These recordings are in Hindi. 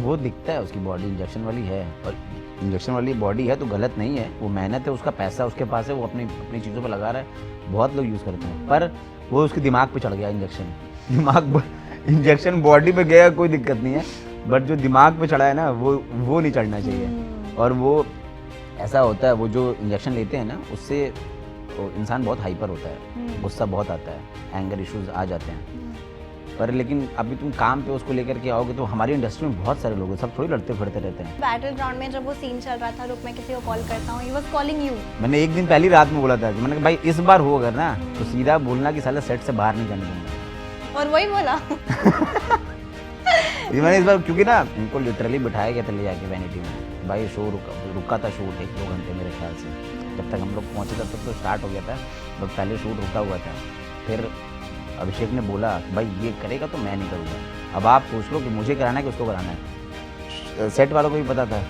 वो दिखता है, उसकी बॉडी इंजेक्शन वाली है, और इंजेक्शन वाली बॉडी है तो गलत नहीं है, वो मेहनत है, उसका पैसा उसके पास है, वो अपनी अपनी चीज़ों पे लगा रहा है, बहुत लोग यूज़ करते हैं, पर वो उसके दिमाग पे चढ़ गया इंजेक्शन। इंजेक्शन बॉडी पे गया कोई दिक्कत नहीं है, बट जो दिमाग पे चढ़ा है ना वो नहीं चढ़ना चाहिए। और वो ऐसा होता है, वो जो इंजेक्शन लेते हैं ना उससे इंसान बहुत हाइपर होता है, गुस्सा बहुत आता है, एंगर इश्यूज आ जाते हैं। पर लेकिन अभी तुम काम पे उसको लेकर के आओगे तो हमारी इंडस्ट्री में बहुत सारे लोग हैं, सब थोड़ी लड़ते फिरते रहते हैं। बैटल ग्राउंड में जब वो सीन चल रहा था, रुक मैं किसी को कॉल करता हूँ, ही वाज कॉलिंग यू। मैंने एक दिन पहली रात में बोला था कि मैंने कहा भाई इस बार हो अगर ना तो सीधा बोलना कि साला सेट से बाहर नहीं जाने दूंगा। और वही बोला। मैंने इस बार, क्योंकि ना उनको लिटरली बिठाया गया था ले जाके वैनिटी में, भाई शो रुका था शूट 1-2 घंटे मेरे ख्याल से, जब तक हम लोग पहुँचे तब तक तो स्टार्ट हो गया था, बट पहले शूट रुका हुआ था। फिर अभिषेक ने बोला भाई ये करेगा तो मैं नहीं करूँगा। अब आप सोच लो कि मुझे कराना है कि उसको कराना है। सेट वालों को भी पता था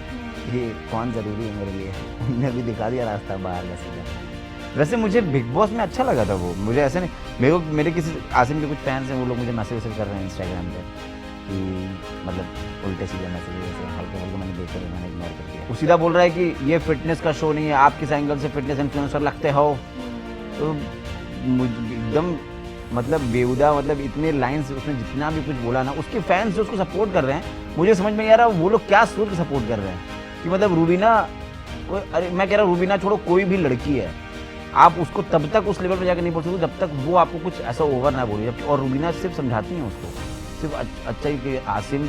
कि कौन ज़रूरी है मेरे लिए, उन्होंने भी दिखा दिया रास्ता बाहर का सीधा। वैसे मुझे बिग बॉस में अच्छा लगा था वो, मुझे ऐसे नहीं, मेरे किसी आसिम के कुछ फैंस हैं, वो लोग मुझे मैसेज कर रहे हैं इंस्टाग्राम पे कि मतलब उल्टे सीधे मैसेज ऐसे हल्के हल्के मैंने देखे, मैंने इग्नोर कर दिया। वो सीधा बोल रहा है कि ये फिटनेस का शो नहीं है, आप किस एंगल से फिटनेस इन्फ्लुएंसर लगते हो। तो एकदम मतलब बेहुदा, मतलब इतने लाइन्स उसने जितना भी कुछ बोला ना, उसके फैंस जो उसको सपोर्ट कर रहे हैं, मुझे समझ में नहीं आ रहा वो लोग क्या सोच के सपोर्ट कर रहे हैं कि मतलब रूबीना, अरे मैं कह रहा हूँ रूबीना छोड़ो, कोई भी लड़की है, आप उसको तब तक उस लेवल पर जाकर नहीं बोल सकते जब तक वो आपको कुछ ऐसा ओवर ना बोले। और रूबीना सिर्फ समझाती है उसको, सिर्फ अच्छा ही कि आसिम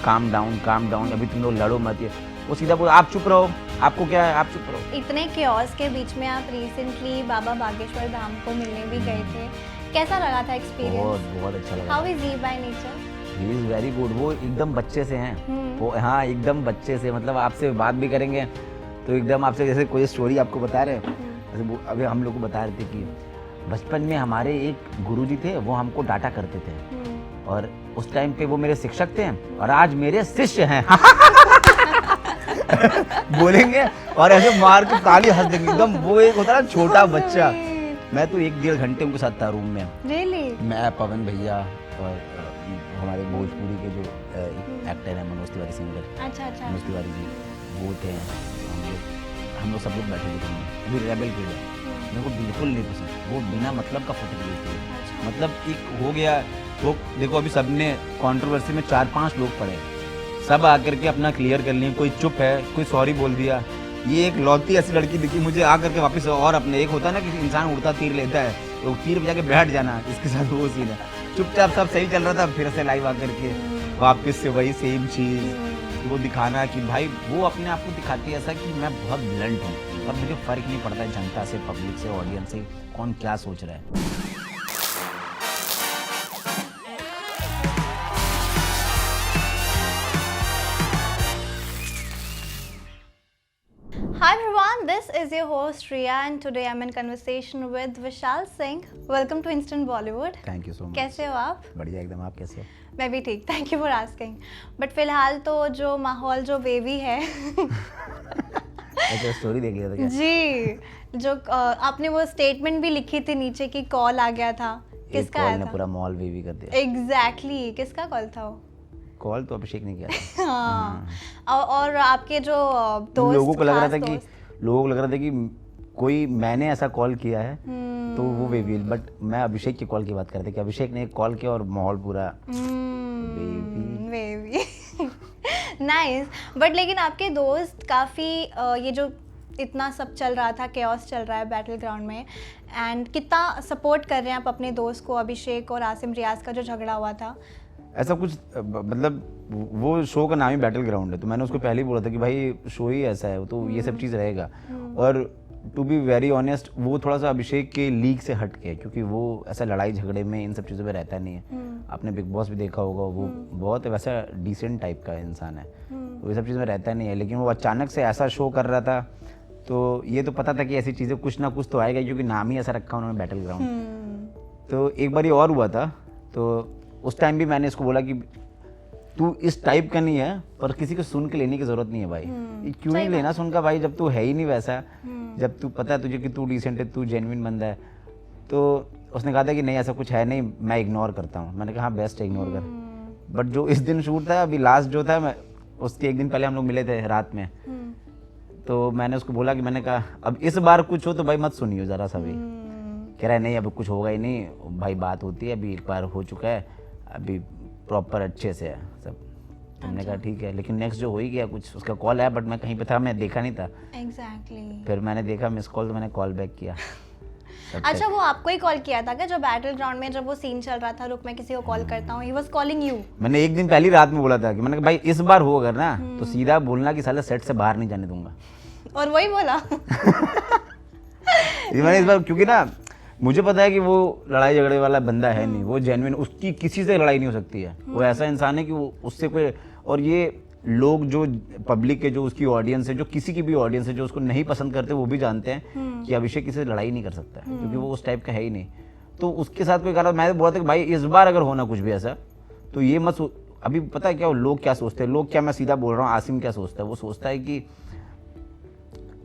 काम डाउन, अभी तुम लोग लड़ो मत, ये वो सीधा बोल आप चुप रहो, आपको क्या है, आप चुप रहो। इतने क्योस के बीच में आप रिसेंटली बाबा बागेश्वर धाम को मिलने भी गए थे, कैसा लगा था एक्सपीरियंस? बहुत अच्छा लगा। How is he by nature? He is very good, वो एकदम बच्चे से हैं वो, हाँ एकदम बच्चे से, मतलब आपसे बात भी करेंगे तो एकदम आपसे जैसे कोई स्टोरी आपको बता रहे हैं, जैसे अभी हम लोग को बता रहे थे कि बचपन में हमारे एक गुरुजी थे, वो हमको डांटा करते थे और उस टाइम पे वो मेरे शिक्षक थे और आज मेरे शिष्य हैं। बोलेंगे और ऐसे मार के ताली हंस देंगे, एकदम वो एक होता है ना छोटा बच्चा। मैं तो 1-1.5 घंटे उनके साथ था रूम में। Really? मैं, पवन भैया और हमारे भोजपुरी के जो एक्टर हैं मनोज तिवारी सिंगर, अच्छा मनोज तिवारी जी, वो थे, हम लोग सब लोग बैठे थे रूम में। अभी रेबल किड है, मेरे को बिल्कुल नहीं पसंद, वो बिना मतलब का फोटो लेते हैं। मतलब एक हो गया वो, देखो अभी सबने कंट्रोवर्सी में 4-5 लोग पड़े, सब आकर के अपना क्लियर कर लिए, कोई चुप है, कोई सॉरी बोल दिया। ये एक लौती ऐसी लड़की दिखी मुझे आकर के वापस, और अपने एक होता है ना कि इंसान उड़ता तीर लेता है, तो तीर पे जाके बैठ जाना, इसके साथ वो सीन है। चुपचाप सब सही चल रहा था, फिर से लाइव आकर के वापस से वही सेम चीज़, वो दिखाना कि भाई वो अपने आप को दिखाती है ऐसा कि मैं बहुत ब्लंट हूँ और मुझे फ़र्क नहीं पड़ता है जनता से, पब्लिक से, ऑडियंस से कौन क्या सोच रहा है। Hi everyone, this is your host Riya and today I'm in conversation with Vishal Singh. Welcome to Instant Bollywood. Thank you so much. कैसे हो आप? बढ़िया एकदम, आप कैसे हो? मैं भी ठीक, thank you for asking. But फिलहाल तो जो माहौल जो वेवी है अच्छा स्टोरी देख लिया था क्या? जी, जो आपने वो स्टेटमेंट भी लिखी थी नीचे की कॉल आ गया था, किसका आया था? पूरा मॉल वेवी कर दिया। एग्जैक्टली, किसका कॉल था वो? कॉल तो अभिषेक ने किया था। हाँ, और आपके जो दोस्त, लोगों को लग रहा खास था कि दोस्त, लोगों को लग रहा था कि कोई मैंने ऐसा कॉल किया है तो वो वेवी, बट मैं अभिषेक की कॉल की बात कर रहे थे कि अभिषेक ने कॉल किया और माहौल पूरा वेवी। नाइस। बट लेकिन आपके दोस्त काफ़ी ये जो इतना सब चल रहा था, केओस चल रहा है बैटल ग्राउंड में, एंड कितना सपोर्ट कर रहे हैं आप अपने दोस्त को, अभिषेक और आसिम रियाज का जो झगड़ा हुआ था? ऐसा कुछ, मतलब वो शो का नाम ही बैटल ग्राउंड है, तो मैंने उसको पहले ही बोला था कि भाई शो ही ऐसा है, तो ये सब चीज़ रहेगा। और टू बी वेरी ऑनेस्ट, वो थोड़ा सा अभिषेक के लीग से हट के, क्योंकि वो ऐसा लड़ाई झगड़े में इन सब चीज़ों में रहता नहीं है। आपने बिग बॉस भी देखा होगा, वो बहुत वैसा डिसेंट टाइप का इंसान है, वो ये सब चीज़ में रहता नहीं है। लेकिन वो अचानक से ऐसा शो कर रहा था, तो ये तो पता था कि ऐसी चीज़ें कुछ ना कुछ तो आएगा, क्योंकि नाम ही ऐसा रखा उन्होंने बैटल ग्राउंड। तो एक बार ये और हुआ था, तो उस टाइम भी मैंने इसको बोला कि तू इस टाइप का नहीं है, पर किसी को सुन के लेने की जरूरत नहीं है भाई। क्यों ही लेना सुन का भाई, जब तू है ही नहीं वैसा, जब तू पता है तुझे कि तू डिसेंट है, तू जेन्युइन बंदा है। तो उसने कहा था कि नहीं ऐसा कुछ है नहीं, मैं इग्नोर करता हूँ। मैंने कहा हाँ बेस्ट है, इग्नोर कर। बट जो इस दिन शूट था अभी लास्ट जो था, मैं उसके एक दिन पहले हम लोग मिले थे रात में, तो मैंने उसको बोला कि मैंने कहा अब इस बार कुछ हो तो भाई मत सुनियो ज़रा सा भी। कह रहा है नहीं अब कुछ होगा ही नहीं भाई, बात होती है, अभी एक बार हो चुका है, अभी प्रॉपर अच्छे से है सब। हमने कहा ठीक है, लेकिन नेक्स्ट जो हो ही गया कुछ, उसका कॉल आया बट मैं कहीं पे था, मैं देखा नहीं था। एग्जैक्टली। फिर मैंने देखा मिस कॉल, तो मैंने कॉल बैक किया। अच्छा, वो आपको ही कॉल किया था क्या जो बैटल ग्राउंड में जब वो सीन चल रहा था, रुक मैं किसी को कॉल करता हूँ, ही वाज कॉलिंग यू? मैंने एक दिन पहली रात में बोला था कि मैंने कहा भाई इस बार हो अगर ना तो सीधा बोलना कि साला सेट से बाहर नहीं जाने दूंगा। और वही बोला। मैंने इस बार, क्योंकि ना मुझे पता है कि वो लड़ाई झगड़े वाला बंदा है नहीं, वो जेन्युइन, उसकी किसी से लड़ाई नहीं हो सकती है, वो ऐसा इंसान है कि वो उससे कोई, और ये लोग जो पब्लिक के जो उसकी ऑडियंस है, जो किसी की भी ऑडियंस है जो उसको नहीं पसंद करते, वो भी जानते हैं कि अभिषेक किसी से लड़ाई नहीं कर सकता है, क्योंकि वो उस टाइप का है ही नहीं। तो उसके साथ कोई कारण, मैं बोला था कि भाई इस बार अगर होना कुछ भी ऐसा तो ये मत अभी पता है क्या लोग क्या सोचते हैं, लोग क्या, मैं सीधा बोल रहा हूँ, आसिम क्या सोचता है, वो सोचता है कि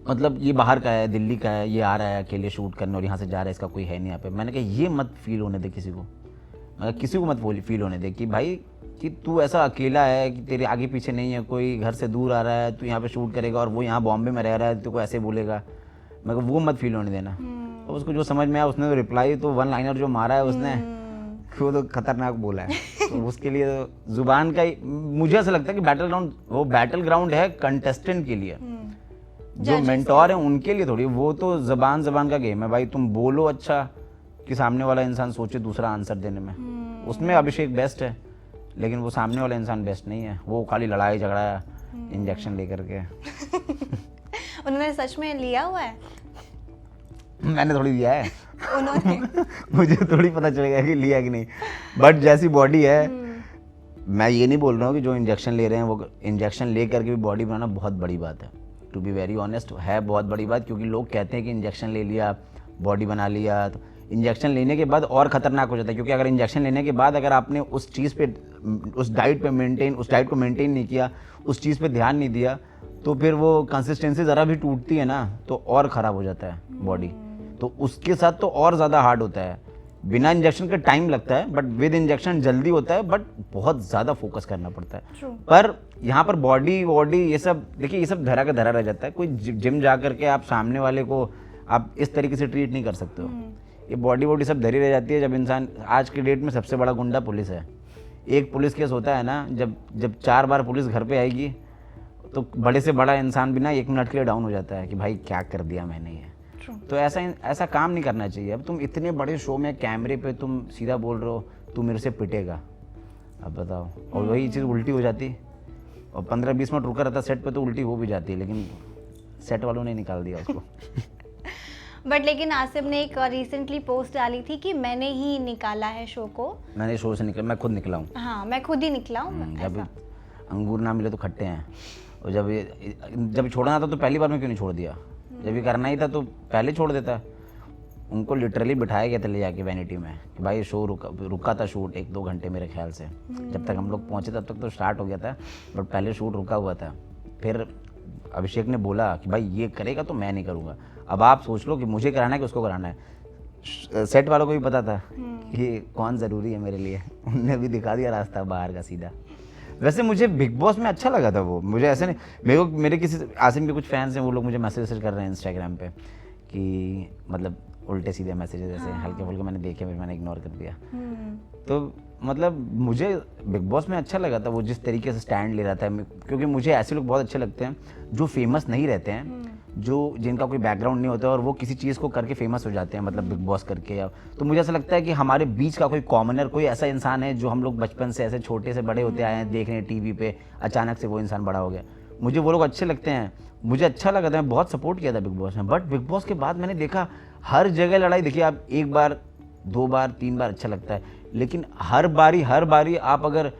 मतलब ये बाहर का है, दिल्ली का है, ये आ रहा है अकेले शूट करने और यहाँ से जा रहा है, इसका कोई है नहीं यहाँ पे। मैंने कहा ये मत फील होने दे किसी को, मतलब किसी को मत फील होने दे कि भाई कि तू ऐसा अकेला है कि तेरे आगे पीछे नहीं है कोई, घर से दूर आ रहा है, तू यहाँ पे शूट करेगा और वो यहाँ बॉम्बे में रह रहा है, तू को ऐसे बोलेगा। मैं वो मत फील होने देना। तो उसको जो समझ में आया उसने तो रिप्लाई, तो वन लाइनर जो मारा है उसने, वो तो खतरनाक बोला है। तो उसके लिए तो जुबान का ही, मुझे ऐसा लगता है कि बैटल ग्राउंड, वो बैटल ग्राउंड है कंटेस्टेंट के लिए, जो मेंटोर है उनके लिए थोड़ी, वो तो जबान का गेम है भाई। तुम बोलो अच्छा कि सामने वाला इंसान सोचे दूसरा आंसर देने में, उसमें अभिषेक बेस्ट है, लेकिन वो सामने वाला इंसान बेस्ट नहीं है, वो खाली लड़ाई झगड़ा इंजेक्शन लेकर के। उन्होंने सच में लिया हुआ है? मैंने थोड़ी लिया है। उन्होंने मुझे थोड़ी पता चलेगा कि लिया कि नहीं, बट जैसी बॉडी है, मैं ये नहीं बोल रहा हूँ कि जो इंजेक्शन ले रहे हैं वो इंजेक्शन ले करके भी बॉडी बनाना बहुत बड़ी बात है, टू बी वेरी ऑनेस्ट है बहुत बड़ी बात, क्योंकि लोग कहते हैं कि इंजेक्शन ले लिया बॉडी बना लिया, तो इंजेक्शन लेने के बाद और ख़तरनाक हो जाता है, क्योंकि अगर इंजेक्शन लेने के बाद अगर आपने उस चीज़ पे, उस डाइट को मेंटेन नहीं किया, उस चीज़ पे ध्यान नहीं दिया, तो फिर वो कंसिस्टेंसी ज़रा भी टूटती है ना तो और ख़राब हो जाता है बॉडी, तो उसके साथ तो और ज़्यादा हार्ड होता है। बिना इंजेक्शन के टाइम लगता है, बट विद इंजेक्शन जल्दी होता है, बट बहुत ज़्यादा फोकस करना पड़ता है। True. पर यहाँ पर बॉडी ये सब देखिए, ये सब धरा का धरा रह जाता है। कोई जिम जा करके आप सामने वाले को आप इस तरीके से ट्रीट नहीं कर सकते हो। ये बॉडी सब धरी रह जाती है जब इंसान, आज के डेट में सबसे बड़ा गुंडा पुलिस है। एक पुलिस केस होता है ना, जब 4 बार पुलिस घर पे आएगी तो बड़े से बड़ा इंसान भी ना 1 मिनट के लिए डाउन हो जाता है कि भाई क्या कर दिया मैंने ये। तो ऐसा काम नहीं करना चाहिए। अब तुम इतने बड़े शो में कैमरे पे तुम सीधा बोल रहे हो तू मेरे से पिटेगा, अब बताओ, और वही चीज़ उल्टी हो जाती, और 15-20 मिनट रुका रहता सेट पे तो उल्टी हो भी जाती है, लेकिन सेट वालों ने निकाल दिया उसको। बट लेकिन आसिम ने एक रिसेंटली पोस्ट डाली थी कि मैंने ही निकाला है शो को। मैंने शो से निकला, मैं खुद निकला हूँ। हाँ, मैं खुद ही निकला हूँ। जब अंगूर ना मिले तो खट्टे हैं, और जब छोड़ना था तो पहली बार में क्यों नहीं छोड़ दिया? जब ये करना ही था तो पहले छोड़ देता। उनको लिटरली बिठाया गया था ले जाके वैनिटी में कि भाई शो रुका था शूट 1-2 घंटे मेरे ख्याल से, जब तक हम लोग पहुँचे तब तक तो स्टार्ट हो गया था, बट पहले शूट रुका हुआ था। फिर अभिषेक ने बोला कि भाई ये करेगा तो मैं नहीं करूँगा। अब आप सोच लो कि मुझे कराना है कि उसको कराना है। सेट वालों को भी पता था कि कौन ज़रूरी है मेरे लिए, उनने भी दिखा दिया रास्ता बाहर का सीधा। वैसे मुझे बिग बॉस में अच्छा लगा था वो, मुझे ऐसे नहीं, मेरे किसी आसिम के कुछ फैंस हैं, वो लोग मुझे मैसेज कर रहे हैं इंस्टाग्राम पे कि मतलब उल्टे सीधे मैसेजेस ऐसे हल्के फुल्के मैंने देखे, फिर मैंने इग्नोर कर दिया। तो मतलब मुझे बिग बॉस में अच्छा लगा था वो जिस तरीके से स्टैंड ले रहा था, क्योंकि मुझे ऐसे लोग बहुत अच्छे लगते हैं जो फेमस नहीं रहते हैं, जो जिनका कोई बैकग्राउंड नहीं होता और वो किसी चीज़ को करके फेमस हो जाते हैं, मतलब बिग बॉस करके। या तो मुझे ऐसा लगता है कि हमारे बीच का कोई कॉमनर, कोई ऐसा इंसान है जो हम लोग बचपन से ऐसे छोटे से बड़े होते आए हैं, देख रहे हैं टीवी पे, अचानक से वो इंसान बड़ा हो गया, मुझे वो लोग अच्छे लगते हैं। मुझे अच्छा लगा था, मैं बहुत सपोर्ट किया था बिग बॉस में, बट बिग बॉस के बाद मैंने देखा हर जगह लड़ाई। देखिए आप 1 बार 2 बार 3 बार अच्छा लगता है, लेकिन हर बारी आप अगर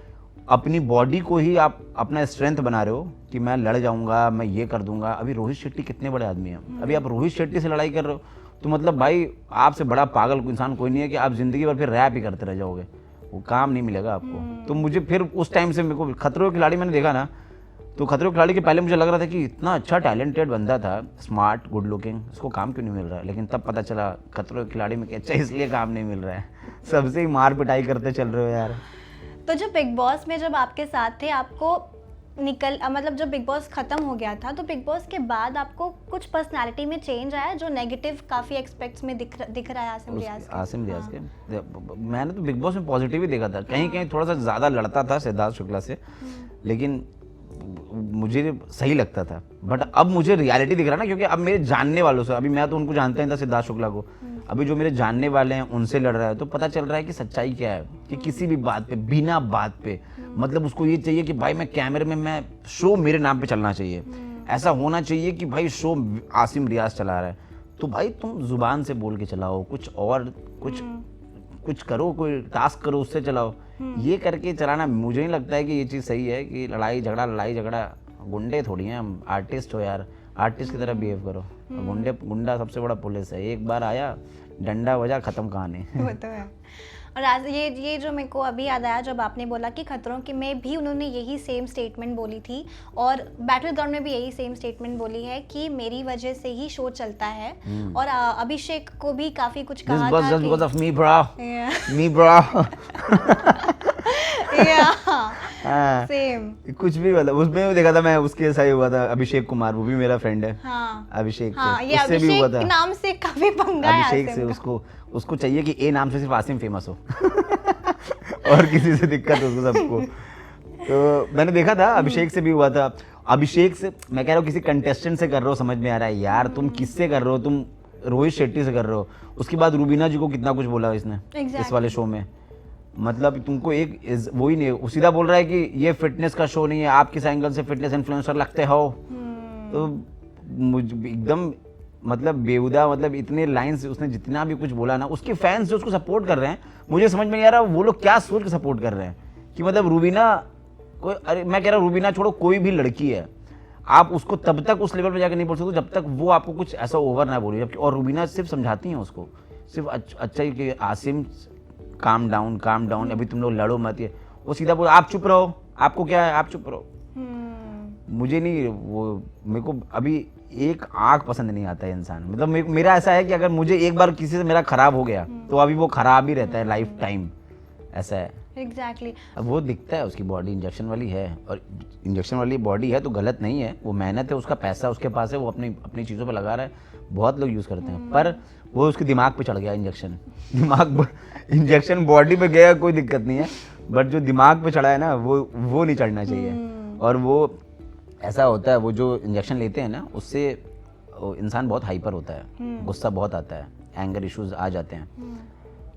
अपनी बॉडी को ही आप अपना स्ट्रेंथ बना रहे हो कि मैं लड़ जाऊंगा, मैं ये कर दूंगा। अभी रोहित शेट्टी कितने बड़े आदमी हैं, अभी आप रोहित शेट्टी से लड़ाई कर रहे हो, तो मतलब भाई आपसे बड़ा पागल इंसान कोई नहीं है कि आप जिंदगी भर फिर रैप ही करते रह जाओगे, वो काम नहीं मिलेगा आपको। तो मुझे फिर उस टाइम से मेरे को खतरों के खिलाड़ी मैंने देखा ना, तो खतरों के खिलाड़ी के पहले मुझे लग रहा था कि इतना अच्छा टैलेंटेड बंदा था, स्मार्ट गुड लुकिंग, उसको काम क्यों नहीं मिल रहा है। लेकिन तब पता चला खतरों के खिलाड़ी में कि अच्छा इसलिए काम नहीं मिल रहा है, सबसे ही मार पिटाई करते चल रहे हो यार। तो जो बिग बॉस में जब आपके साथ थे आपको मतलब जब बिग बॉस खत्म हो गया था तो बिग बॉस के बाद आपको कुछ पर्सनालिटी में चेंज आया जो नेगेटिव काफी एक्सपेक्ट्स में दिख रहा है आसिम रियाज के? आसिम रियाज के मैंने तो बिग बॉस में पॉजिटिव ही देखा था, कहीं कहीं थोड़ा सा ज़्यादा लड़ता था सिद्धार्थ शुक्ला से, लेकिन मुझे सही लगता था। बट अब मुझे रियलिटी दिख रहा ना, क्योंकि अब मेरे जानने वालों से, अभी मैं तो उनको जानता नहीं था सिद्धार्थ शुक्ला को, अभी जो मेरे जानने वाले हैं उनसे लड़ रहा है तो पता चल रहा है कि सच्चाई क्या है, कि किसी भी बात पे बिना बात पे मतलब उसको ये चाहिए कि भाई मैं कैमरे में मैं शो मेरे नाम पे चलना चाहिए, ऐसा होना चाहिए कि भाई शो आसिम रियाज चला रहा है, तो भाई तुम जुबान से बोल के चलाओ, कुछ और कुछ करो, कोई टास्क करो उससे चलाओ। ये करके चलाना मुझे नहीं लगता है कि ये चीज़ सही है, कि लड़ाई झगड़ा गुंडे थोड़ी हैं हम, आर्टिस्ट हो यार, आर्टिस्ट की तरह बिहेव करो। गुंडा सबसे बड़ा पुलिस है, एक बार आया डंडा बजा खत्म कहानी। वो तो है। और आज ये जो मेरे को अभी याद आया जब आपने बोला कि खतरों के में भी उन्होंने यही सेम स्टेटमेंट बोली थी और बैटल ग्राउंड में भी यही सेम स्टेटमेंट बोली है कि मेरी वजह से ही शो चलता है। और अभिषेक को भी काफी कुछ कहा था just because of me bro, me bro। Same कुछ भी मतलब उसमें देखा था मैं, उसके सही हुआ था अभिषेक कुमार, वो भी मेरा फ्रेंड है। अभिषेक ये उससे भी हुआ था, नाम से काफी पंगा है अभिषेक से। उसको चाहिए कि ए नाम से सिर्फ आसिम फेमस हो और किसी से दिक्कत उसको सबको। तो मैंने देखा था अभिषेक से भी हुआ था। अभिषेक से मैं कह रहा हूँ किसी कंटेस्टेंट से कर रहे हो समझ में आ रहा है यार, तुम किससे कर रहे हो, तुम रोहित शेट्टी से कर रहे हो। उसके बाद रूबीना जी को कितना कुछ बोला इसने इस वाले शो में, मतलब तुमको एक वही नहीं, सीधा बोल रहा है कि ये फिटनेस का शो नहीं है, आप किस एंगल से फिटनेस इन्फ्लुएंसर लगते हो। तो मुझे एकदम मतलब बेहुदा, मतलब इतने लाइन्स उसने जितना भी कुछ बोला ना, उसके फैंस जो उसको सपोर्ट कर रहे हैं, मुझे समझ में नहीं आ रहा वो लोग क्या सोच के सपोर्ट कर रहे हैं कि मतलब रूबीना कोई, अरे मैं कह रहा हूँ रूबीना छोड़ो, कोई भी लड़की है आप उसको तब तक उस लेवल पे जाकर नहीं बोल सकते जब तक वो आपको कुछ ऐसा ओवर ना बोले। जबकि और रूबीना सिर्फ समझाती हैं उसको, सिर्फ अच्छा ही कि आसिम काम डाउन, अभी तुम लोग लड़ो मत। ये वो सीधा बोल आप चुप रहो, आपको क्या है, आप चुप रहो। मुझे नहीं, वो मेरे को अभी एक आंख पसंद नहीं आता है इंसान, मतलब मेरा ऐसा है कि अगर मुझे एक बार किसी से मेरा खराब हो गया तो अभी वो खराब ही रहता है लाइफ टाइम, ऐसा है। एग्जैक्टली। अब वो दिखता है उसकी बॉडी इंजेक्शन वाली है, और इंजेक्शन वाली बॉडी है तो गलत नहीं है, वो मेहनत है, उसका पैसा उसके पास है, वो अपनी चीज़ों पे लगा रहा है, बहुत लोग यूज़ करते हैं, पर वो उसके दिमाग पे चढ़ गया इंजेक्शन। इंजेक्शन बॉडी पे गया कोई दिक्कत नहीं है, बट जो दिमाग पे चढ़ा है ना वो नहीं चढ़ना चाहिए। और वो ऐसा होता है, वो जो इंजेक्शन लेते हैं ना उससे इंसान बहुत हाइपर होता है, गुस्सा बहुत आता है, एंगर इश्यूज आ जाते हैं।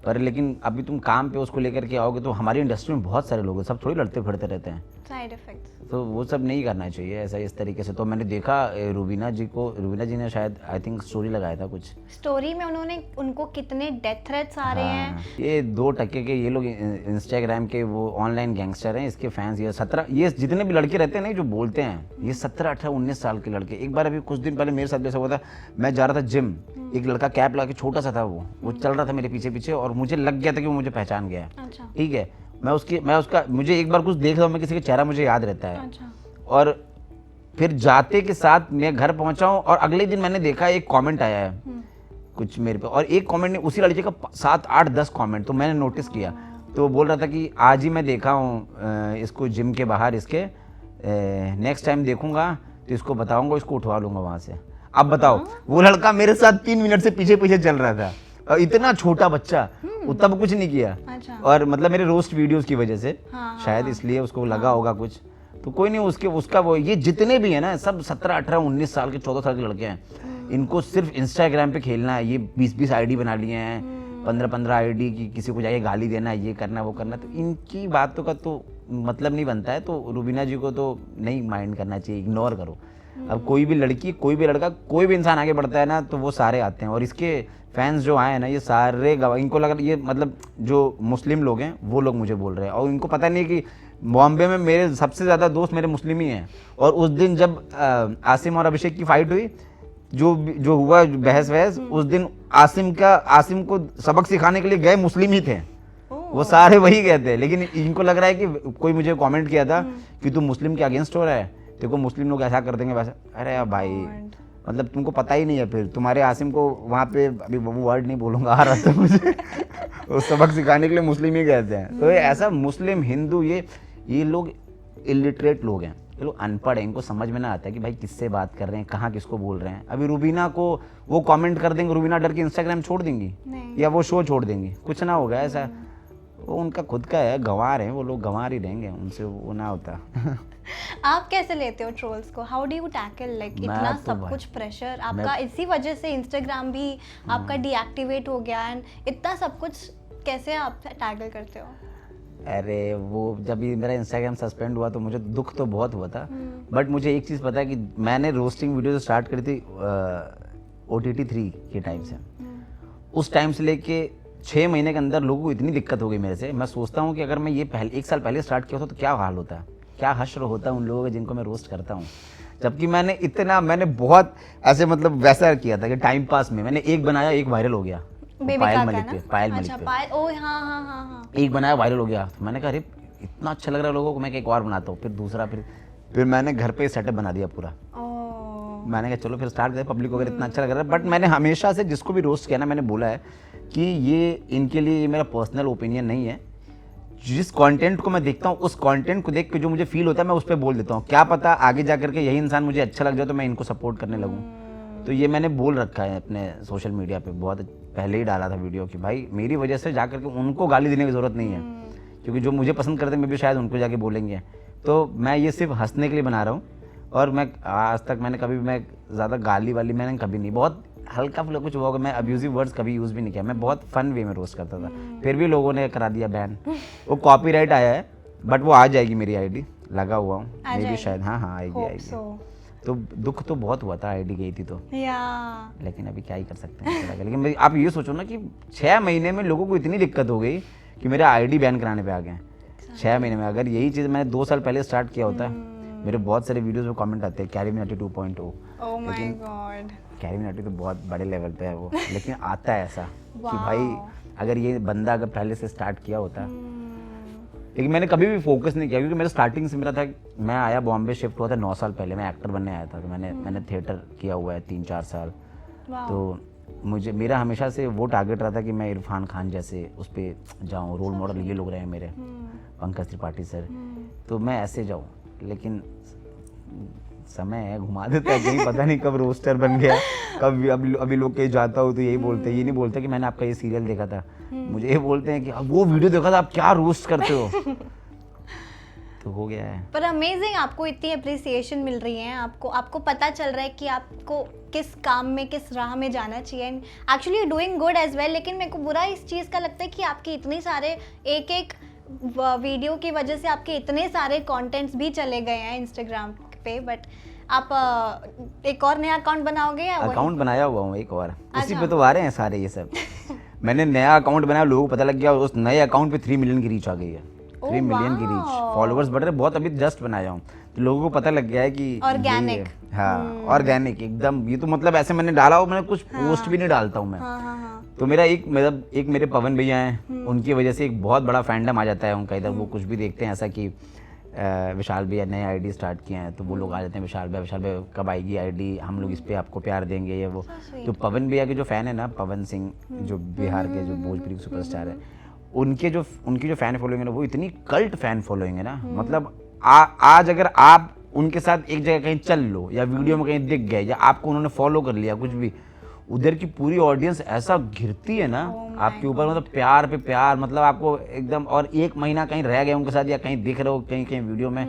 पर लेकिन अभी तुम काम पे उसको लेकर के आओगे तो हमारी इंडस्ट्री में बहुत सारे लोग हैं, सब थोड़ी लड़ते फिरते रहते हैं, साइड इफेक्ट्स, तो वो सब नहीं करना चाहिए ऐसा इस तरीके से। तो मैंने देखा रूबीना जी ने शायद आई थिंक स्टोरी लगाया था, कुछ स्टोरी में उनको कितने डेथ थ्रेट्स आ रहे हैं। ये 2 टके के ये लोग इंस्टाग्राम के वो ऑनलाइन गैंगस्टर हैं, इसके फैंस ये जितने भी लड़के रहते हैं ना जो बोलते हैं, ये 17, 18, 19 साल के लड़के। एक बार अभी कुछ दिन पहले मेरे साथ ऐसा हुआ था, मैं जा रहा था जिम, एक लड़का कैप लगा के छोटा सा था, वो चल रहा था मेरे पीछे और मुझे लग गया था कि वो मुझे पहचान गया। ठीक है, मुझे एक बार कुछ देख रहा हूँ, मैं किसी का चेहरा मुझे याद रहता है। और फिर जाते के साथ मैं घर पहुंचा हूँ और अगले दिन मैंने देखा एक कमेंट आया है कुछ मेरे पे, और एक कमेंट ने उसी लड़के का 7, 8, 10 कमेंट, तो मैंने नोटिस किया। तो वो बोल रहा था कि आज ही मैं देखा हूँ इसको जिम के बाहर, इसके नेक्स्ट टाइम देखूंगा तो इसको बताऊंगा, इसको उठवा लूंगा वहां से। अब बताओ, वो लड़का मेरे साथ 3 मिनट से पीछे चल रहा था, और इतना छोटा बच्चा, तब कुछ नहीं किया। और मतलब मेरे रोस्ट वीडियोस की वजह से शायद इसलिए उसको लगा होगा कुछ, तो कोई नहीं, उसका वो ये जितने भी है ना सब 17, 18, 19 साल के 14 साल के लड़के हैं, इनको सिर्फ इंस्टाग्राम पे खेलना है। ये 20 आईडी बना लिए हैं, 15 आईडी की, किसी को जाके गाली देना, ये करना वो करना, तो इनकी बातों का तो मतलब नहीं बनता है। तो रूबीना जी को तो नहीं माइंड करना चाहिए, इग्नोर करो। अब कोई भी लड़की, कोई भी लड़का, कोई भी इंसान आगे बढ़ता है ना तो वो सारे आते हैं, और इसके फैंस जो आए हैं ना ये सारे गवाह, इनको लगा ये मतलब जो मुस्लिम लोग हैं वो लोग मुझे बोल रहे हैं, और इनको पता नहीं कि बॉम्बे में मेरे सबसे ज़्यादा दोस्त मेरे मुस्लिम ही हैं। और उस दिन जब आसिम और अभिषेक की फाइट हुई, जो हुआ बहस वहस, उस दिन आसिम को सबक सिखाने के लिए गए मुस्लिम ही थे, वो सारे वही गए थे। लेकिन इनको लग रहा है कि कोई मुझे कमेंट किया था कि तू मुस्लिम के अगेंस्ट हो रहा है, देखो मुस्लिम लोग ऐसा कर देंगे वैसा। अरे भाई मतलब तुमको पता ही नहीं है, फिर तुम्हारे आसिम को वहाँ पे, अभी वो वर्ड नहीं बोलूँगा, आ रहा था मुझे वो सबक सिखाने के लिए मुस्लिम ही कहते हैं। तो ये ऐसा मुस्लिम हिंदू ये लोग इलिटरेट लोग हैं, ये लोग अनपढ़ हैं, इनको समझ में ना आता है कि भाई किससे बात कर रहे हैं, कहाँ किसको बोल रहे हैं। अभी रूबीना को वो कमेंट कर देंगे, रूबीना डर के इंस्टाग्राम छोड़ देंगी या वो शो छोड़ देंगी, कुछ ना होगा ऐसा। वो उनका खुद का है, गंवार हैं वो लोग, गंवार ही रहेंगे, उनसे वो ना होता। आप कैसे लेते हो ट्रोल्स को? How do you tackle like इतना तो सब कुछ प्रेशर आपका, इसी वजह से इंस्टाग्राम भी आपका डीएक्टिवेट हो गया एंड इतना सब कुछ, कैसे आप टैकल करते हो? अरे वो जब भी मेरा इंस्टाग्राम सस्पेंड हुआ तो मुझे दुख तो बहुत हुआ था, बट मुझे एक चीज़ पता है कि मैंने रोस्टिंग वीडियो स्टार्ट करी थी OTT 3 के टाइम से। उस टाइम से लेके 6 महीने के अंदर लोगों को इतनी दिक्कत हो गई मेरे से। मैं सोचता हूँ कि अगर मैं ये पहले 1 साल पहले स्टार्ट किया होता तो क्या हाल होता, क्या हश्र होता उन लोगों का जिनको मैं रोस्ट करता हूँ। जबकि मैंने बहुत ऐसे मतलब वैसा किया था कि टाइम पास में मैंने एक बनाया, एक वायरल हो गया, पायल मलिक पे। एक बनाया, वायरल हो गया, तो मैंने कहा अरे इतना अच्छा लग रहा है लोगों को, मैं एक और बनाता हूँ, फिर दूसरा, फिर मैंने घर पे सेटअप बना दिया पूरा। मैंने कहा चलो फिर स्टार्ट करें, पब्लिक वगैरह इतना अच्छा लग रहा है। बट मैंने हमेशा से जिसको भी रोस्ट किया ना, मैंने बोला है कि ये इनके लिए ये मेरा पर्सनल ओपिनियन नहीं है। जिस कंटेंट को मैं देखता हूँ, उस कंटेंट को देख के जो मुझे फील होता है मैं उस पर बोल देता हूँ। क्या पता आगे जा करके यही इंसान मुझे अच्छा लग जाए तो मैं इनको सपोर्ट करने लगूँ। तो ये मैंने बोल रखा है अपने सोशल मीडिया पे, बहुत पहले ही डाला था वीडियो कि भाई मेरी वजह से जा करके उनको गाली देने की ज़रूरत नहीं है, क्योंकि जो मुझे पसंद करते हैं मैं भी शायद उनको जाके बोलेंगे। तो मैं ये सिर्फ हंसने के लिए बना रहा हूँ। और मैं आज तक मैं ज़्यादा गाली वाली मैंने कभी नहीं, बहुत हल्का फुल्का कुछ होगा, मैं अब्यूजिव वर्ड्स कभी यूज़ भी नहीं किया। मैं बहुत फन वे में रोस्ट करता था, फिर भी लोगों ने करा दिया बैन। वो कॉपीराइट आया है, बट वो आ जाएगी, मेरी आईडी लगा हुआ हूँ, मे भी शायद, हाँ आएगी। तो दुख तो बहुत हुआ था, आईडी गई थी तो, लेकिन अभी क्या ही कर सकते हैं। लेकिन आप ये सोचो ना कि 6 महीने में लोगों को इतनी दिक्कत हो गई कि मेरा आईडी बैन कराने पे आ गए 6 महीने में। अगर यही चीज़ मैंने 2 साल पहले स्टार्ट किया होता, मेरे बहुत सारे वीडियोस में कमेंट आते हैं CarryMinati 2.0। Oh my God, CarryMinati तो बहुत बड़े लेवल पे है वो, लेकिन आता है ऐसा कि भाई अगर ये बंदा अगर पहले से स्टार्ट किया होता। लेकिन मैंने कभी भी फोकस नहीं किया, क्योंकि मेरा स्टार्टिंग से मेरा था, मैं आया बॉम्बे शिफ्ट हुआ था 9 साल पहले, मैं एक्टर बनने आया था। तो मैंने थिएटर किया हुआ है 3-4 साल। तो मेरा हमेशा से वो टारगेट रहा था कि मैं इरफान खान जैसे उस पर जाऊँ, रोल मॉडल ये लोग रहे मेरे, पंकज त्रिपाठी सर, तो मैं ऐसे जाऊँ। लेकिन समय है, घुमा देता है कहीं, पता नहीं कब रोस्टर बन गया, कब अभी लोग कहीं जाता हो तो यही बोलते हैं, ये नहीं बोलते कि मैंने आपका ये सीरियल देखा था, मुझे ये बोलते हैं कि अब वो वीडियो देखा था, आप क्या रोस्ट करते हो। तो हो गया है। पर अमेजिंग, आपको इतनी अप्रिसिएशन मिल रही है, आपको पता चल रहा है कि आपको किस काम में, किस राह में जाना चाहिए, and actually you doing good as well. लेकिन मेरे को बुरा इस चीज़ का लगता है कि आपके इतने सारे एक वीडियो की वजह से आपके इतने सारे कंटेंट्स भी चले गए हैं इंस्टाग्राम पे। बट आप एक और नया अकाउंट बनाओगे या अकाउंट बनाया हुआ हूँ एक और, उसी पे तो आ रहे हैं सारे ये सब। मैंने नया अकाउंट बनाया, लोगों को पता लग गया, उस नए अकाउंट पे 3 मिलियन की रीच आ गई है। 3 मिलियन की रीच, फॉलोअर्स बढ़ रहे, बहुत अभी जस्ट बनाया हूँ, तो लोगों को पता लग गया है कि ऑर्गेनिक, हाँ ऑर्गेनिक एकदम। ये तो मतलब ऐसे मैंने डाला हो, मैंने कुछ पोस्ट भी नहीं डालता हूँ मैं। तो मेरा एक मेरे पवन भैया हैं, उनकी वजह से एक बहुत बड़ा फैंडम आ जाता है उनका इधर। वो कुछ भी देखते हैं ऐसा कि विशाल भैया नए आईडी स्टार्ट किए हैं, तो वो लोग आ जाते हैं, विशाल भैया कब आएगी आईडी, हम लोग इस पे आपको प्यार देंगे, ये वो। तो पवन भैया के जो फ़ैन है ना, पवन सिंह जो बिहार के जो भोजपुरी सुपरस्टार है, उनकी जो फ़ैन फॉलोइंग है ना, वो इतनी कल्ट फ़ैन फॉलोइंग है ना, मतलब आज अगर आप उनके साथ एक जगह कहीं चल लो या वीडियो में कहीं दिख गए या आपको उन्होंने फॉलो कर लिया कुछ भी, उधर की पूरी ऑडियंस ऐसा घिरती है ना आपके ऊपर, मतलब प्यार पे प्यार, मतलब आपको एकदम। और 1 महीना कहीं रह गए उनके साथ या कहीं दिख रहे हो कहीं वीडियो में,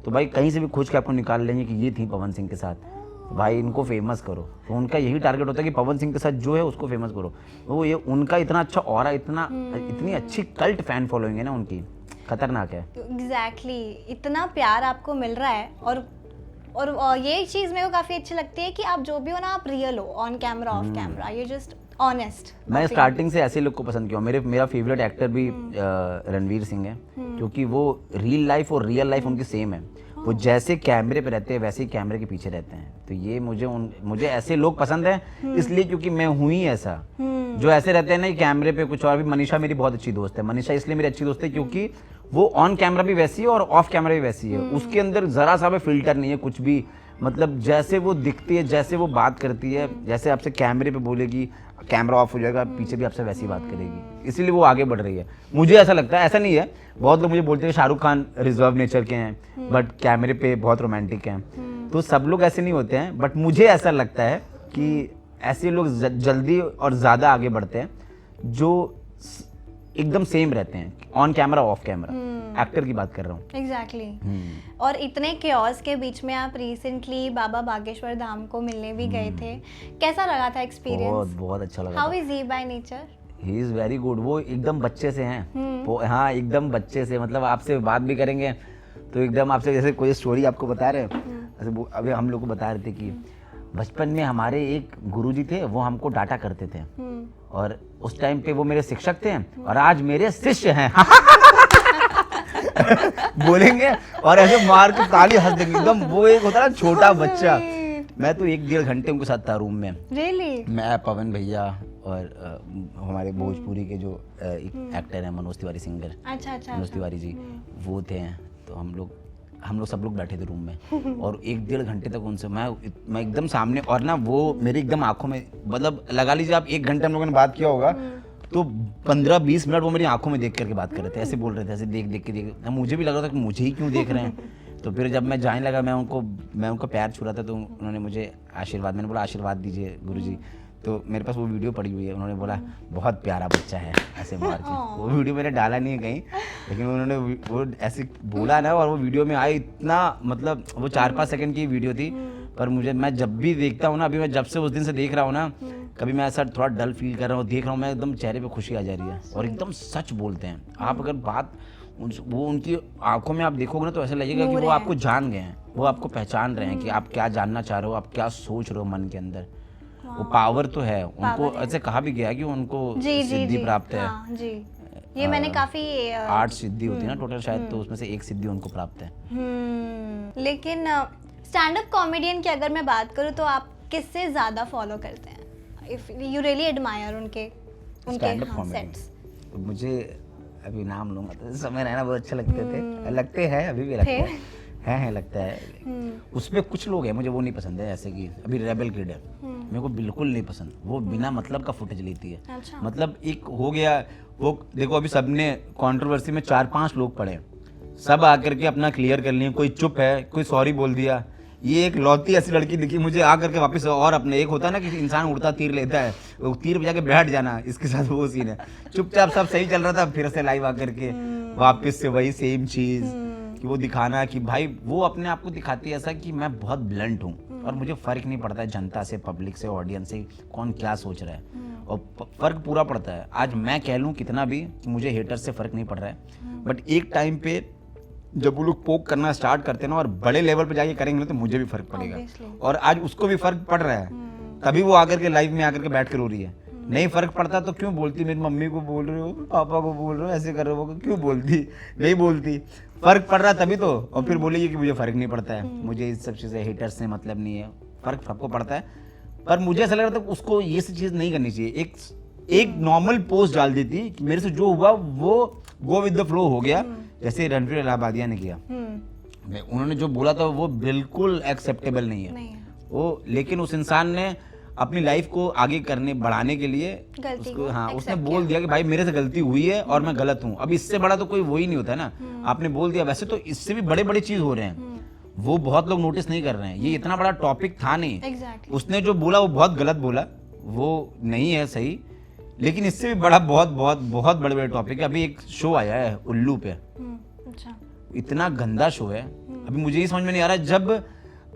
तो भाई कहीं से भी खोज के आपको निकाल लेंगे कि ये थी पवन सिंह के साथ, तो भाई इनको फेमस करो। तो उनका यही टारगेट होता है कि पवन सिंह के साथ जो है उसको फेमस करो। तो ये उनका इतना अच्छा ऑरा, इतनी अच्छी कल्ट फैन फॉलोइंग है ना उनकी, खतरनाक है। एग्जैक्टली, इतना प्यार आपको मिल रहा है। और ये चीज़ मेरे को काफ़ी अच्छी लगती है कि आप जो भी हो ना, आप रियल हो, on camera off camera, you just honest. मैं स्टार्टिंग से ऐसे लोग को पसंद किया। मेरा फेवरेट एक्टर भी रणवीर सिंह है, क्योंकि वो रियल लाइफ और रियल लाइफ उनकी सेम है। वो जैसे कैमरे पे रहते हैं वैसे ही कैमरे के पीछे रहते हैं। तो ये मुझे ऐसे लोग पसंद हैं, इसलिए क्योंकि मैं हूँ ही ऐसा, जो ऐसे रहते हैं ना कैमरे पे कुछ और भी। मनीषा मेरी बहुत अच्छी दोस्त है, मनीषा इसलिए मेरी अच्छी दोस्त है क्योंकि वो ऑन कैमरा भी वैसी है और ऑफ कैमरा भी वैसी है। उसके अंदर जरा सा भी फिल्टर नहीं है, कुछ भी मतलब जैसे वो दिखती है, जैसे वो बात करती है, जैसे आपसे कैमरे पे बोलेगी, कैमरा ऑफ हो जाएगा, पीछे भी आपसे वैसी बात करेगी, इसीलिए वो आगे बढ़ रही है। मुझे ऐसा लगता है, ऐसा नहीं है, बहुत लोग मुझे बोलते हैं शाहरुख खान रिजर्व नेचर के हैं बट कैमरे पे बहुत रोमांटिक हैं, तो सब लोग ऐसे नहीं होते हैं, बट मुझे ऐसा लगता है कि ऐसे लोग जल्दी और ज़्यादा आगे बढ़ते हैं जो एकदम सेम रहते हैं, on camera off camera, actor की बात कर रहा हूँ। एग्जैक्टली। और इतने केओस के बीच में आप रिसेंटली बाबा बागेश्वर धाम को मिलने भी गए थे, कैसा लगा था एक्सपीरियंस? बहुत बहुत अच्छा लगा। How is he by nature? He is very good. वो एकदम बच्चे से हैं, वो हाँ एकदम बच्चे से, मतलब आपसे बात भी करेंगे तो एकदम आपसे जैसे कोई स्टोरी आपको बता रहे हैं, अभी हम लोग को बता रहे थे कि बचपन में हमारे एक गुरुजी थे, वो हमको डांटा करते थे और उस टाइम पे वो मेरे शिक्षक थे और आज मेरे शिष्य हैं। बोलेंगे और ऐसे मार के ताली हंस देंगे एकदम। वो एक होता है ना छोटा बच्चा, मैं तो 1-1.5 घंटे उनके साथ था रूम में। Really? मैं, पवन भैया और हमारे भोजपुरी के जो एक एक्टर हैं मनोज तिवारी सिंगर, अच्छा मनोज तिवारी जी, वो थे। तो हम लोग सब लोग बैठे थे रूम में और 1-1.5 घंटे तक उनसे मैं एकदम सामने, और ना वो मेरी एकदम आंखों में, मतलब लगा लीजिए आप 1 घंटे हम लोगों ने बात किया होगा तो 15-20 मिनट वो मेरी आंखों में देख करके बात कर रहे थे, ऐसे बोल रहे थे, ऐसे देख के मुझे भी लग रहा था कि मुझे ही क्यों देख रहे हैं। तो फिर जब मैं जाने लगा, मैं उनका पैर छू रहा था तो उन्होंने मुझे आशीर्वाद, मैंने बोला आशीर्वाद दीजिए गुरुजी। तो मेरे पास वो वीडियो पड़ी हुई है, उन्होंने बोला बहुत प्यारा बच्चा है, ऐसे मार के। वो वीडियो मैंने डाला नहीं है कहीं, लेकिन उन्होंने वो ऐसे बोला ना, और वो वीडियो में आई इतना, मतलब वो 4-5 सेकंड की वीडियो थी, पर मुझे, मैं जब भी देखता हूँ ना, अभी मैं जब से उस दिन से देख रहा हूँ ना, कभी मैं ऐसा थोड़ा डल फील कर रहा हूँ, देख रहा हूँ, मैं एकदम चेहरे पे खुशी आ जा रही है और एकदम सच बोलते हैं। आप अगर बात वो उनकी आंखों में आप देखोगे ना तो ऐसा लगेगा कि वो आपको जान गए हैं, वो आपको पहचान रहे हैं कि आप क्या जानना चाह रहे हो, आप क्या सोच रहे हो मन के अंदर। वो पावर तो है उनको, ऐसे कहा भी गया कि उनको सिद्धि प्राप्त है। हाँ, जी, ये मैंने काफी 8 सिद्धि होती है ना टोटल शायद, तो उसमें से 1 सिद्धि उनको प्राप्त है। लेकिन स्टैंड अप कॉमेडियन की अगर मैं बात करूँ तो आप किससे ज्यादा फॉलो करते हैं? इफ यू रियली एडमायर उनके सेट्स? मुझे अभी नाम लूंगा तो समय रहना बहुत अच्छा लगते हैं, अभी भी लगते हैं, लगता है। उसमें कुछ लोग हैं मुझे वो नहीं पसंद है, जैसे कि अभी रेबल किड है, मेरे को बिल्कुल नहीं पसंद। वो बिना मतलब का फुटेज लेती है। अच्छा। मतलब एक हो गया वो, देखो अभी सबने कंट्रोवर्सी में 4-5 लोग पड़े, सब आकर के अपना क्लियर कर लिए, कोई चुप है, कोई सॉरी बोल दिया। ये एक लौती ऐसी लड़की दिखी मुझे आकर के वापस, और अपने एक होता है ना कि इंसान उड़ता तीर लेता है, वो तीर पे जाके बैठ जाना, इसके साथ वो सीन है। चुपचाप सब सही चल रहा था, फिर से लाइव आकर के वापस से वही सेम चीज कि वो दिखाना कि भाई, वो अपने आप को दिखाती है ऐसा कि मैं बहुत ब्लंट हूँ और मुझे फर्क नहीं पड़ता है जनता से, पब्लिक से, ऑडियंस से कौन क्या सोच रहा है, और फर्क पूरा पड़ता है। आज मैं कह लूँ कितना भी कि मुझे हेटर से फर्क नहीं पड़ रहा है, बट एक टाइम पे जब वो लोग पोक करना स्टार्ट करते हैं ना और बड़े लेवल पे जाके करेंगे तो मुझे भी फर्क पड़ेगा। और आज उसको भी फर्क पड़ रहा है, तभी वो आकर के लाइव में आकर के बैठ कर रो रही है। नहीं फर्क पड़ता तो क्यों बोलती, मेरी मम्मी को बोल रहे हो, पापा को बोल रहे हो, ऐसे कर रहे हो, क्यों बोलती? नहीं बोलती, फर्क पड़ रहा तभी तो। और फिर बोलेगी कि मुझे फर्क नहीं पड़ता है, मुझे इस सब चीज़ें हेटर्स से मतलब नहीं है। फर्क सबको पड़ता है, पर मुझे ऐसा लग रहा था उसको ये सब चीज़ नहीं करनी चाहिए। एक नॉर्मल पोस्ट डाल देती कि मेरे से जो हुआ वो गो विद द फ्लो हो गया, जैसे रणवीर इलाहाबादिया ने किया। उन्होंने जो बोला था वो बिल्कुल एक्सेप्टेबल नहीं है वो, लेकिन उस इंसान ने अपनी लाइफ को आगे करने बढ़ाने के लिए उसको, हाँ, उसने बोल दिया कि भाई मेरे से गलती हुई है और मैं गलत हूँ। अब इससे बड़ा तो कोई वो ही नहीं होता है ना, आपने बोल दिया। वैसे तो इससे भी बड़े बड़े चीज हो रहे हैं, वो बहुत लोग नोटिस नहीं कर रहे हैं। ये इतना बड़ा टॉपिक था नहीं, उसने जो बोला वो बहुत गलत बोला, वो नहीं है सही, लेकिन इससे भी बड़ा बहुत बहुत बहुत बड़े बड़े टॉपिक है। अभी एक शो आया है उल्लू पे, इतना गंदा शो है, अभी मुझे ये समझ में नहीं आ रहा। जब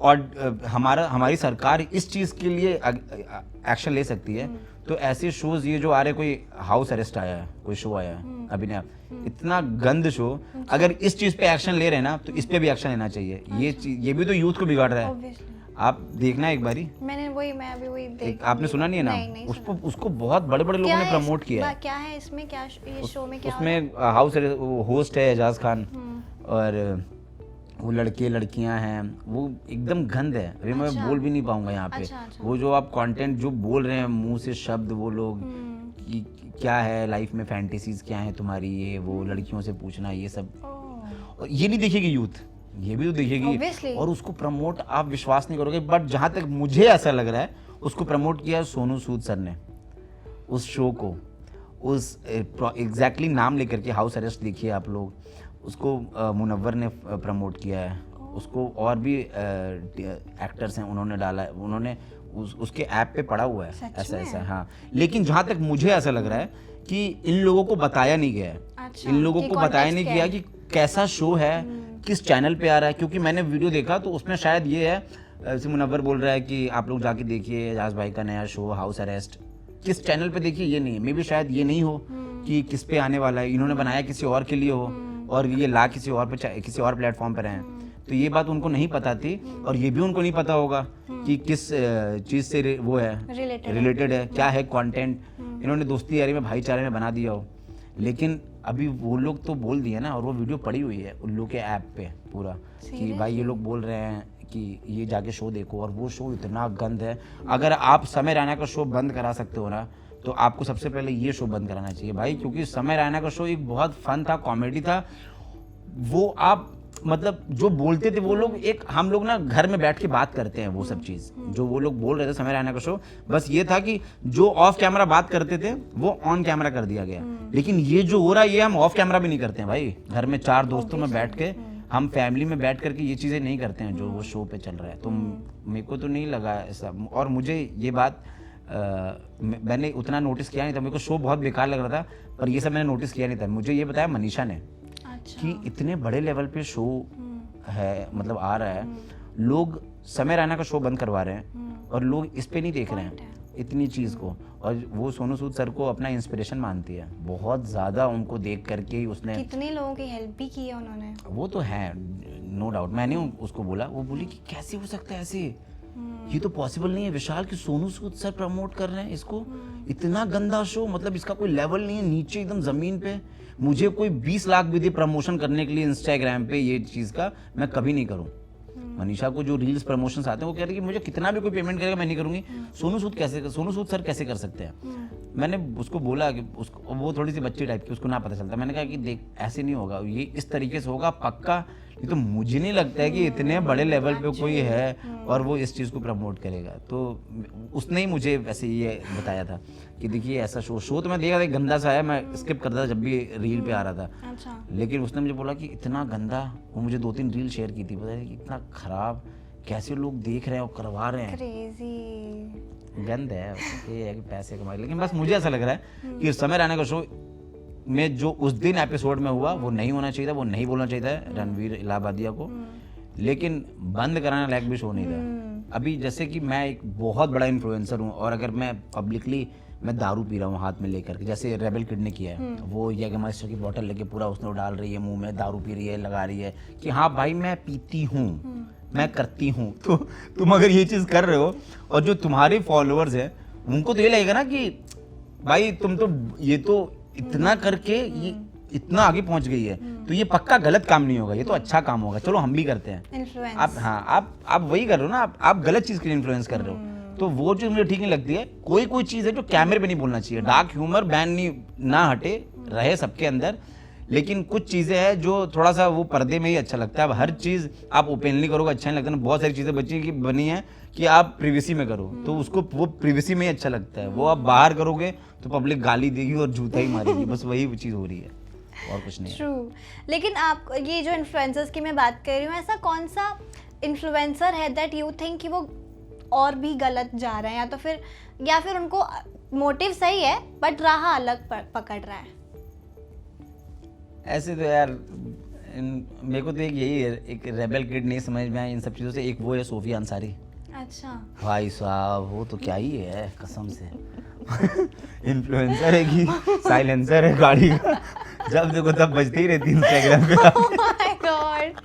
और हमारी सरकार इस चीज के लिए एक्शन ले सकती है, तो ऐसे शोज ये जो आ रहे, कोई हाउस अरेस्ट आया है, कोई शो आया है अभिनय, इतना गंद शो, अगर इस चीज पे एक्शन ले रहे हैं ना तो इस पे भी एक्शन लेना चाहिए। ये भी तो यूथ को बिगाड़ रहा है, आप देखना एक बारी। मैं अभी वही देख, आपने सुना नहीं है ना? उसको बहुत बड़े बड़े लोगों ने प्रमोट किया है। क्या है इसमें, क्या ये शो में क्या? उसमें हाउस होस्ट है एजाज खान, और वो लड़के लड़कियां हैं, वो एकदम गंद है। अभी मैं बोल भी नहीं पाऊंगा यहाँ पे। वो जो आप कंटेंट जो बोल रहे हैं मुंह से शब्द, वो लोग कि क्या है लाइफ में, फैंटेसीज क्या है तुम्हारी, ये वो लड़कियों से पूछना, ये सब, और ये नहीं देखेगी यूथ। ये भी तो देखेगी Obviously. और उसको प्रमोट आप विश्वास नहीं करोगे, बट जहाँ तक मुझे ऐसा लग रहा है उसको प्रमोट किया सोनू सूद सर ने उस शो को, उस एग्जैक्टली नाम लेकर के, हाउस अरेस्ट देखिए आप लोग, उसको मुनव्वर ने प्रमोट किया है, उसको और भी एक्टर्स हैं उन्होंने डाला है, उन्होंने उसके ऐप पे पड़ा हुआ है सच ऐसा में? ऐसा। हाँ, लेकिन जहाँ तक मुझे ऐसा लग रहा है कि इन लोगों को बताया नहीं गया है, अच्छा, इन लोगों कि को बताया context नहीं क्या गया है? कि कैसा शो है, किस चैनल पे आ रहा है, क्योंकि मैंने वीडियो देखा तो उसमें शायद ये है, ऐसे मुनव्वर बोल रहा है कि आप लोग जाके देखिए एजाज भाई का नया शो हाउस अरेस्ट, किस चैनल पे देखिए ये नहीं है, मे बी शायद ये नहीं हो कि किस पे आने वाला है, इन्होंने बनाया किसी और के लिए हो और ये ला किसी और पे, किसी और प्लेटफॉर्म पर हैं, तो ये बात उनको नहीं पता थी और ये भी उनको नहीं पता होगा कि किस चीज़ से वो है रिलेटेड है, क्या है कंटेंट, इन्होंने दोस्ती यारी में भाईचारे में बना दिया हो। लेकिन अभी वो लोग तो बोल दिए ना, और वो वीडियो पड़ी हुई है उन लोग के ऐप पे पूरा कि भाई ये लोग बोल रहे हैं कि ये जाके शो देखो, और वो शो इतना गंद है। अगर आप समय रैना का शो बंद करा सकते हो ना, तो आपको सबसे पहले ये शो बंद कराना चाहिए भाई, क्योंकि समय रैना का शो एक बहुत फन था, कॉमेडी था। वो आप मतलब जो बोलते थे वो लोग, एक हम लोग ना घर में बैठ के बात करते हैं, वो सब चीज़ जो वो लोग बोल रहे थे समय रैना का शो, बस ये था कि जो ऑफ कैमरा बात करते थे वो ऑन कैमरा कर दिया गया। लेकिन ये जो हो रहा है ये हम ऑफ कैमरा भी नहीं करते हैं भाई, घर में 4 दोस्तों में बैठ के, हम फैमिली में बैठ करके ये चीज़ें नहीं करते हैं जो वो शो पे चल रहा है। तो मेरे को तो नहीं लगा ऐसा, और मुझे ये बात मैंने उतना नोटिस किया नहीं था, मेरे को शो बहुत बेकार लग रहा था, पर ये सब मैंने नोटिस किया नहीं था। मुझे ये बताया मनीषा ने कि इतने बड़े लेवल पे शो है, मतलब आ रहा है, लोग समय रैना का शो बंद करवा रहे हैं और लोग इस पे नहीं देख रहे हैं इतनी चीज़ को, और वो सोनू सूद सर को अपना इंस्पिरेशन मानती है बहुत ज़्यादा, उनको देख करके ही उसने कितने लोगों की हेल्प भी की है उन्होंने। वो तो है नो डाउट। मैंने उसको बोला, वो बोली कि कैसे हो सकता है ऐसे, ये तो पॉसिबल नहीं है विशाल कि सोनू सूद सर प्रमोट कर रहे हैं इसको, इतना गंदा शो, मतलब इसका कोई लेवल नहीं है, नीचे एकदम जमीन पे। मुझे कोई 20 लाख भी दे प्रमोशन करने के लिए इंस्टाग्राम पे ये चीज़ का, मैं कभी नहीं करूँ। मनीषा को जो रील्स प्रमोशंस आते हैं वो कह रही है कि मुझे कितना भी कोई पेमेंट करेगा मैं नहीं करूँगी। सोनू सूद सर कैसे कर सकते हैं। मैंने उसको बोला कि उसको, वो थोड़ी सी बच्ची टाइप की, उसको ना पता चलता। मैंने कहा कि देख ऐसे नहीं होगा, ये इस तरीके से होगा पक्का। ये तो मुझे नहीं लगता है कि इतने बड़े लेवल पे कोई है और वो इस चीज़ को प्रमोट करेगा। तो उसने ही मुझे वैसे ये बताया था कि देखिए ऐसा शो तो मैं देखा था, गंदा सा है, मैं स्किप करता था जब भी रील पे आ रहा था। अच्छा। लेकिन उसने मुझे बोला कि इतना गंदा, वो मुझे 2-3 रील शेयर की थी, पता है कि इतना खराब, कैसे लोग देख रहे हैं और करवा रहे हैं, क्रेजी गंद है। ये है कि पैसे कमाए। लेकिन बस मुझे ऐसा लग रहा है कि समय रैना का शो में जो उस दिन एपिसोड में हुआ वो नहीं होना चाहिए था, वो नहीं बोलना चाहिए था रणवीर इलाहाबादिया को, लेकिन बंद कराना लायक भी शो नहीं था। अभी जैसे कि मैं एक बहुत बड़ा इन्फ्लुएंसर हूँ और अगर मैं पब्लिकली मैं दारू पी रहा हूँ हाथ में लेकर के, जैसे रेबल किड ने किया है, वो यगमास्टर की बोतल लेके पूरा उसने डाल रही है मुंह में, दारू पी रही है, लगा रही है कि हाँ भाई मैं पीती हूँ, मैं करती हूँ। तो तुम अगर ये चीज़ कर रहे हो और जो तुम्हारे फॉलोअर्स हैं उनको तो ये लगेगा ना कि भाई तुम तो ये तो इतना करके ये इतना आगे पहुंच गई है, तो ये पक्का गलत काम नहीं होगा, ये तो अच्छा काम होगा, चलो हम भी करते हैं। इन्फ्लुएंस। आप हाँ आप वही कर रहे हो ना, आप गलत चीज़ के लिए इन्फ्लुएंस कर रहे हो। तो वो चीज़ मुझे ठीक नहीं लगती है। कोई चीज़ है जो कैमरे पे नहीं बोलना चाहिए, डार्क ह्यूमर बैन नहीं ना हटे रहे सबके अंदर, लेकिन कुछ चीज़ें हैं जो थोड़ा सा वो पर्दे में ही अच्छा लगता है। अब हर चीज़ आप ओपनली करोगे अच्छा नहीं लगता ना, बहुत सारी चीज़ें बच्ची की बनी है कि आप प्रिवेसी में करो तो उसको वो प्रिवेसी में ही अच्छा लगता है, वो आप बाहर करोगे तो पब्लिक गाली देगी और जूता ही मारेगी, बस वही चीज़ हो रही है और कुछ नहीं। ट्रू। लेकिन आप ये जो इन्फ्लुएंसर्स की मैं बात कर रही हूँ, ऐसा कौन सा इन्फ्लुएंसर है दैट यू थिंक कि वो और भी गलत जा रहे हैं, या फिर उनको मोटिव सही है बट राह अलग पकड़ रहा है? ऐसे तो यार मेरे को तो एक यही है, एक रेबल किड नहीं समझ में आया इन सब चीज़ों से। एक वो है सोफिया अंसारी। अच्छा। भाई साहब वो तो क्या ही है कसम से। इन्फ्लुएंसर है कि साइलेंसर है गाड़ी का, जब देखो तब बजती ही रहती इंस्टाग्राम पे। Oh my God।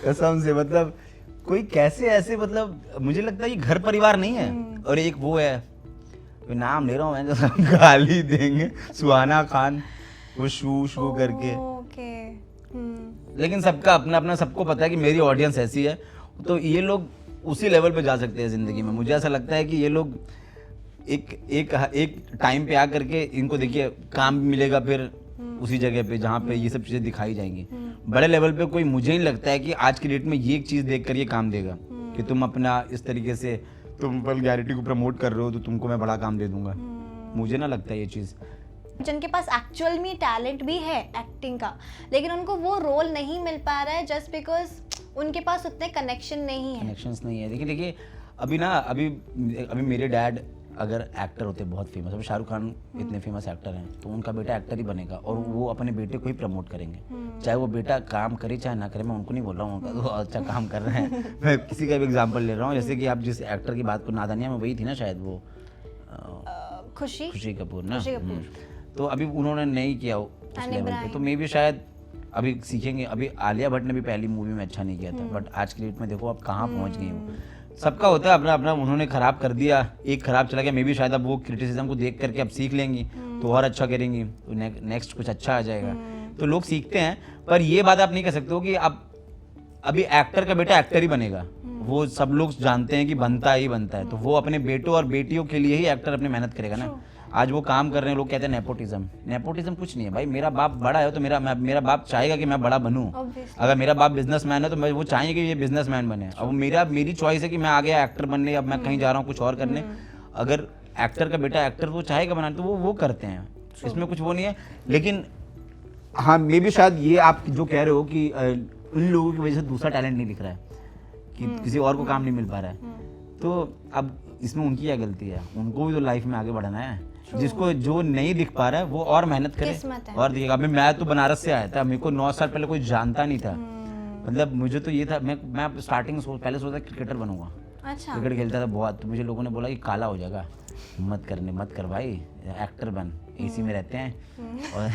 कसम से, मतलब कोई कैसे ऐसे, मतलब मुझे लगता है ये घर परिवार नहीं है। और एक वो है, नाम ले रहा हूँ मैं, जो गाली देंगे, सुहाना खान, वो शू करके। ओके। लेकिन सबका अपना अपना, सबको पता है कि मेरी ऑडियंस ऐसी है, तो ये लोग उसी लेवल पे जा सकते हैं ज़िंदगी में। मुझे ऐसा लगता है कि ये लोग एक टाइम पे आ करके इनको देखिए काम भी मिलेगा, फिर उसी जगह पे जहाँ पे ये सब चीज़ें दिखाई जाएंगी। बड़े लेवल पे कोई, मुझे नहीं लगता है कि आज की डेट में ये एक चीज़ देख कर ये काम देगा कि तुम अपना इस तरीके से तुम वल्गैरिटी को प्रमोट कर रहे हो तो तुमको मैं बड़ा काम दे दूंगा। मुझे ना लगता है ये चीज़। जिनके पास एक्चुअल में टैलेंट भी है एक्टिंग का, लेकिन उनको वो रोल नहीं मिल पा रहा है जस्ट बिकॉज उनके पास उतने कनेक्शन नहीं है। कनेक्शंस नहीं है। देखिए अभी मेरे डैड अगर एक्टर होते बहुत फेमस, अभी शाहरुख खान इतने फेमस एक्टर हैं, तो उनका बेटा एक्टर ही बनेगा और वो अपने बेटे को ही प्रमोट करेंगे, चाहे वो बेटा काम करे चाहे ना करे। मैं उनको नहीं बोल रहा हूँ, उनका तो अच्छा काम कर रहे हैं। मैं किसी का भी एग्जांपल ले रहा हूँ, जैसे कि आप जिस एक्टर की बात को, नादानिया में वही थी ना शायद, वो खुशी कपूर ना। तो अभी उन्होंने नहीं किया उस लेवल पे, तो मे भी शायद अभी सीखेंगे। अभी आलिया भट्ट ने भी पहली मूवी में अच्छा नहीं किया था, बट आज की डेट में देखो आप कहाँ पहुँच गई हो। सबका होता है अपना अपना, उन्होंने खराब कर दिया, एक खराब चला गया, मे भी शायद अब वो क्रिटिसिज्म को देख करके अब सीख लेंगी तो और अच्छा करेंगी, तो नेक्स्ट कुछ अच्छा आ जाएगा। तो लोग सीखते हैं, पर ये बात आप नहीं कह सकते हो कि अब अभी एक्टर का बेटा एक्टर ही बनेगा। वो सब लोग जानते हैं कि बनता ही बनता है, तो वो अपने बेटों और बेटियों के लिए ही एक्टर अपनी मेहनत करेगा ना। आज वो काम कर रहे हैं, लोग कहते हैं नेपोटिज्म कुछ नहीं है भाई। मेरा बाप बड़ा है तो मेरा बाप चाहेगा कि मैं बड़ा बनूं। अगर मेरा बाप बिजनेसमैन है तो मैं वो चाहेंगे कि ये बिजनेसमैन बने। अब मेरी चॉइस है कि मैं आ गया एक्टर बनने, अब मैं कहीं जा रहा हूँ कुछ और करने। अगर एक्टर का बेटा एक्टर वो चाहेगा बनाने तो वो करते हैं, इसमें कुछ वो नहीं है। लेकिन हाँ, मे भी शायद ये आप जो कह रहे हो कि उन लोगों की वजह से दूसरा टैलेंट नहीं दिख रहा है, कि किसी और को काम नहीं मिल पा रहा है, तो अब इसमें उनकी क्या गलती है? उनको भी तो लाइफ में आगे बढ़ना है। जिसको जो नहीं दिख पा रहा है वो और मेहनत करे और दिखेगा। अभी मैं तो बनारस से आया था, मेरे को 9 साल पहले कोई जानता नहीं था। मतलब मुझे तो ये था, मैं स्टार्टिंग पहले सोचा क्रिकेटर बनूंगा। अच्छा। क्रिकेट खेलता था बहुत, तो मुझे लोगों ने बोला कि काला हो जाएगा, मत कर भाई, एक्टर बन, एसी में रहते हैं। और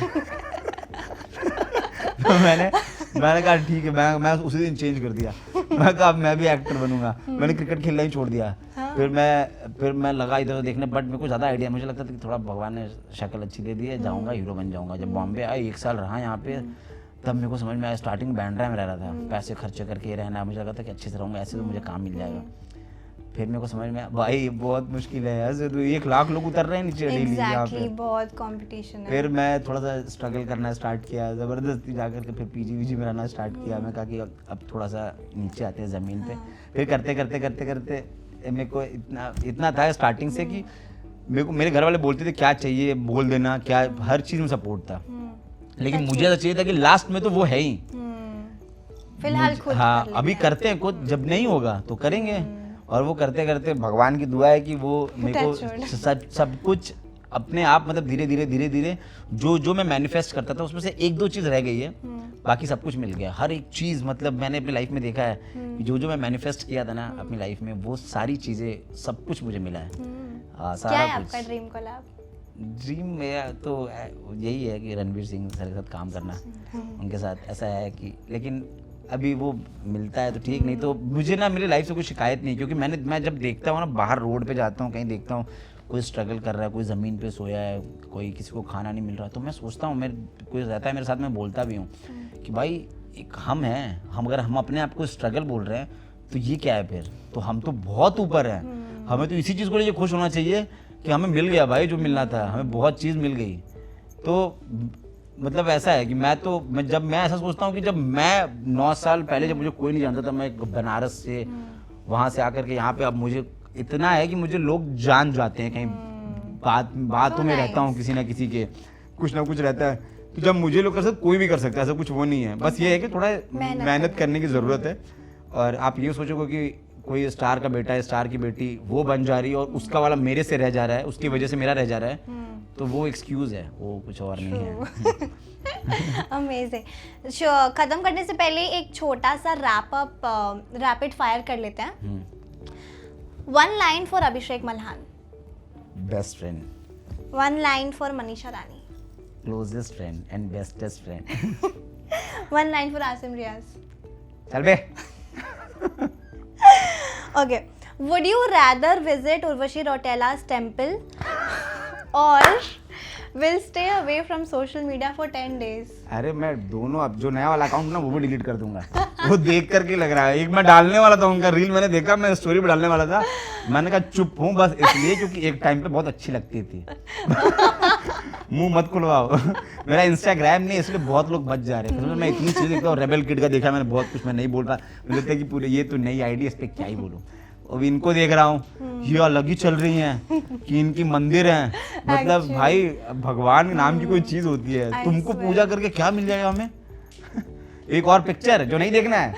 तो मैंने कहा ठीक है, मैं उसी दिन चेंज कर दिया। मैं कहा मैं भी एक्टर बनूंगा। मैंने क्रिकेट खेलना ही छोड़ दिया। फिर मैं लगा इधर देखने, बट मेरे को ज़्यादा आइडिया, मुझे लगता था कि थोड़ा भगवान ने शक्ल अच्छी दे दी है, जाऊँगा हीरो बन जाऊँगा। जब बॉम्बे आए 1 साल रहा यहाँ पे, तब मेरे को समझ में आया। स्टार्टिंग बैंड्रा में रह रहा था, पैसे खर्चे करके रहना, मुझे लगा था कि अच्छे से रहूँगा, ऐसे तो मुझे काम मिल जाएगा। फिर मेरे को समझ में आया भाई बहुत मुश्किल है, ऐसे तो 1 लाख लोग उतर रहे हैं नीचे डेली यहाँ पे, बहुत कंपटीशन है। फिर मैं थोड़ा सा स्ट्रगल करना स्टार्ट किया, ज़बरदस्ती जाकर के फिर पीजी में रहना स्टार्ट किया। मैं कहा कि अब थोड़ा सा नीचे आते हैं ज़मीन पे। फिर करते मेरे को इतना था स्टार्टिंग से कि मेरे घर वाले बोलते थे क्या चाहिए बोल देना, क्या हर चीज़ में सपोर्ट था। लेकिन मुझे ऐसा चाहिए था कि लास्ट में तो वो है ही फिलहाल खुद। हाँ, अभी करते हैं खुद, जब नहीं होगा तो करेंगे। और वो करते करते भगवान की दुआ है कि वो मेरे को सब कुछ अपने आप, मतलब धीरे धीरे जो मैं मैनिफेस्ट करता था उसमें से 1-2 चीज़ रह गई है, बाकी सब कुछ मिल गया। हर एक चीज़, मतलब मैंने अपनी लाइफ में देखा है कि जो मैं मैनिफेस्ट किया था ना अपनी लाइफ में, वो सारी चीज़ें सब कुछ मुझे मिला है। सारा क्या है आपका ड्रीम कोलैब? ड्रीम मेरा तो यही है कि रणवीर सिंह सर के साथ काम करना, उनके साथ। ऐसा है कि लेकिन अभी वो मिलता है तो ठीक, नहीं तो मुझे ना मेरी लाइफ से कोई शिकायत नहीं। क्योंकि मैं जब देखता हूँ ना, बाहर रोड पे जाता हूँ, कहीं देखता हूँ कोई स्ट्रगल कर रहा है, कोई ज़मीन पे सोया है, कोई किसी को खाना नहीं मिल रहा, तो मैं सोचता हूँ, कोई रहता है मेरे साथ, मैं बोलता भी हूँ कि भाई एक हम हैं, अगर हम अपने आप को स्ट्रगल बोल रहे हैं तो ये क्या है फिर? तो हम तो बहुत ऊपर हैं। हमें तो इसी चीज़ को लिए खुश होना चाहिए कि हमें मिल गया भाई जो मिलना था, हमें बहुत चीज़ मिल गई। तो मतलब ऐसा है कि जब मैं ऐसा सोचता हूँ कि जब मैं 9 साल पहले, जब मुझे कोई नहीं जानता था, मैं बनारस से वहाँ से आकर के यहाँ पे, अब मुझे इतना है कि मुझे लोग जान जाते हैं, कहीं बातों में रहता हूँ, किसी ना किसी के कुछ ना कुछ रहता है। तो जब मुझे लोग कर सकते, कोई भी कर सकता है, ऐसा कुछ वो नहीं है। बस ये है कि थोड़ा मेहनत करने की ज़रूरत है। और आप ये सोचोगे कि कोई स्टार का बेटा है, स्टार की बेटी वो बन जा रही है और उसका वाला मेरे से रह जा रहा है, उसकी वजह से मेरा रह जा रहा है, तो वो एक्सक्यूज है, वो कुछ और नहीं है। अमेजिंग। खत्म करने से पहले एक छोटा सा रैपिड फायर कर लेते हैं। 1 line for Abhishek Malhan. Best friend. 1 line for Manisha Rani. Closest friend and bestest friend. 1 line for Asim Riaz. चल बे। Okay. Would you rather visit Urvashi Rautella's temple or will stay away from social media for 10 days. अरे मैं दोनों, अब जो नया वाला अकाउंट ना वो भी डिलीट कर दूंगा। वो देख करके लग रहा है, एक मैं डालने वाला था उनका रील, मैंने देखा, मैं स्टोरी पे डालने वाला था, मैंने कहा चुप हूँ बस इसलिए क्योंकि एक टाइम पे बहुत अच्छी लगती थी। मुंह मत खुलवाओ। मेरा इंस्टाग्राम नहीं, इसलिए बहुत लोग बच जा रहे हैं। मैं इतनी चीजें देखता हूँ, रेबल किड का देखा मैंने बहुत कुछ, मैं नहीं बोल रहा, मुझे लगता है कि पूरे ये तो नई आईडी, इस पे क्या ही बोलूं। अब इनको देख रहा हूँ, ये अलग ही चल रही हैं कि इनकी मंदिर है, मतलब भाई भगवान के नाम की कोई चीज होती है, तुमको पूजा करके क्या मिल जाएगा हमें? एक और पिक्चर जो नहीं देखना है।